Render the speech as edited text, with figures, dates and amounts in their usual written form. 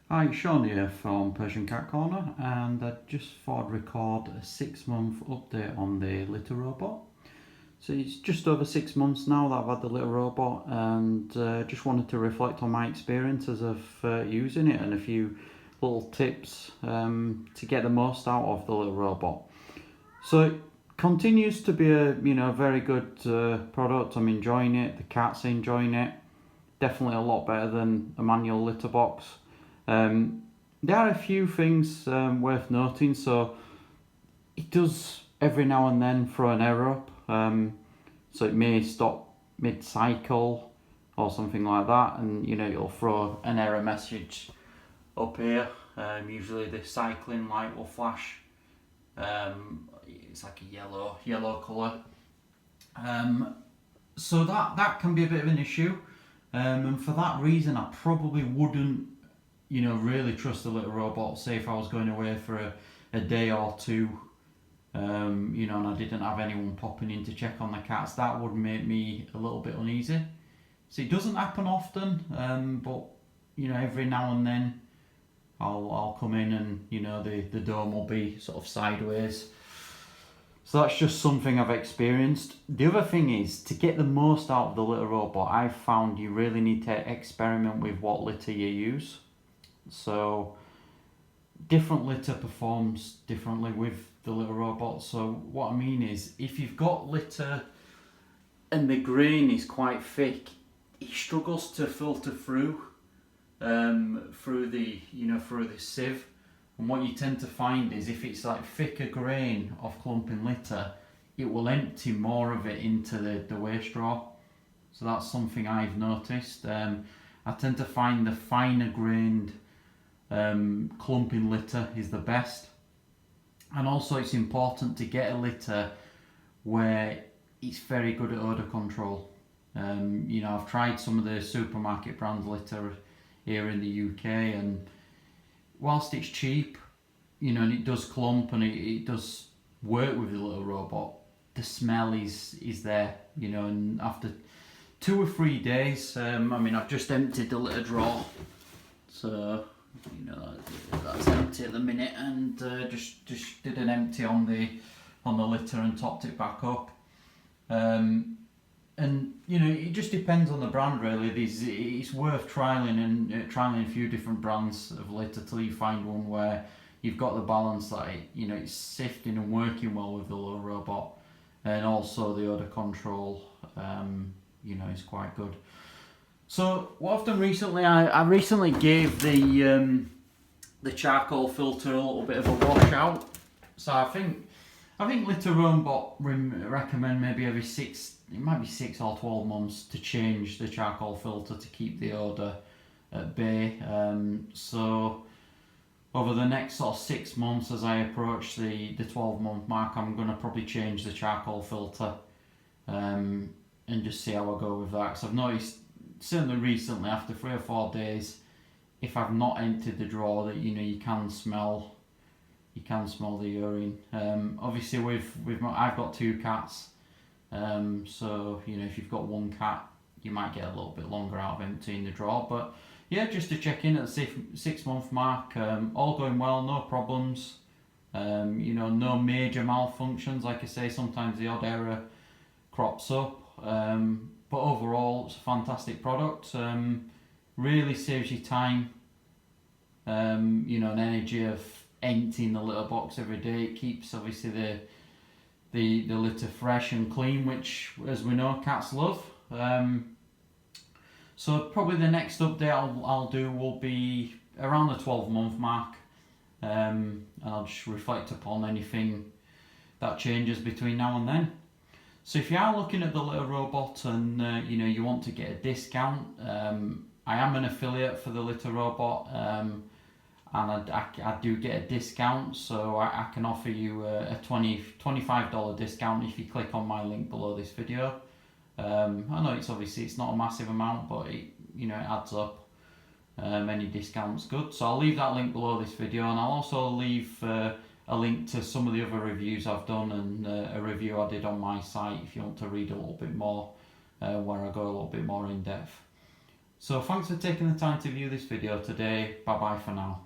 Hi, Sean here from Persian Cat Corner, and I just thought I'd record a 6 month update on the litter robot. So it's just over 6 months now that I've had the litter robot, and just wanted to reflect on my experiences of using it and a few little tips to get the most out of the litter robot. So it continues to be a very good product. I'm enjoying it. The cat's enjoying it. Definitely a lot better than a manual litter box. There are a few things worth noting. So it does every now and then throw an error up. So it may stop mid-cycle or something like that, and it'll throw an error message up here. Usually the cycling light will flash. It's like a yellow colour. So that can be a bit of an issue. And for that reason, I probably wouldn't really trust the little robot. Say if I was going away for a day or two, and I didn't have anyone popping in to check on the cats, that would make me a little bit uneasy. So it doesn't happen often, but every now and then I'll come in and the dome will be sort of sideways. So that's just something I've experienced. The other thing is, to get the most out of the litter robot, I've found you really need to experiment with what litter you use. So different litter performs differently with the litter robot. So what I mean is, if you've got litter and the grain is quite thick, it struggles to filter through through the sieve. And what you tend to find is, if it's like thicker grain of clumping litter, it will empty more of it into the waste straw. So that's something I've noticed. I tend to find the finer grained clumping litter is the best. And also it's important to get a litter where it's very good at odour control. I've tried some of the supermarket brand litter here in the UK, and whilst it's cheap, and it does clump and it does work with the little robot, the smell is there, and after 2 or 3 days, I've just emptied the litter drawer, so that's empty at the minute, and just did an empty on the litter and topped it back up. And it just depends on the brand really. It's worth trialing a few different brands of litter till you find one where you've got the balance that it's sifting and working well with the little robot, and also the odor control is quite good. So what I've done recently, I recently gave the charcoal filter a little bit of a wash out. So I think litter robot recommend maybe every 6 or 12 months to change the charcoal filter to keep the odour at bay. So over the next sort of 6 months, as I approach the 12-month mark, I'm going to probably change the charcoal filter and just see how I go with that. Because I've noticed, certainly recently, after 3 or 4 days, if I've not emptied the drawer, that you can smell the urine. Obviously I've got 2 cats. So if you've got 1 cat, you might get a little bit longer out of emptying the drawer. But yeah, just to check in at the 6-month mark, all going well, no problems. No major malfunctions. Like I say, sometimes the odd error crops up, but overall it's a fantastic product. Really saves you time, and energy of emptying the litter box every day. It keeps obviously the litter fresh and clean, which, as we know, cats love. So probably the next update I'll do will be around the 12-month mark, and I'll just reflect upon anything that changes between now and then. So if you are looking at the litter robot and you want to get a discount, I am an affiliate for the litter robot, and I do get a discount, so I can offer you a $25 discount if you click on my link below this video. I know it's not a massive amount, but it adds up. Any discount's good, so I'll leave that link below this video, and I'll also leave a link to some of the other reviews I've done, and a review I did on my site if you want to read a little bit more, where I go a little bit more in depth. So thanks for taking the time to view this video today. Bye bye for now.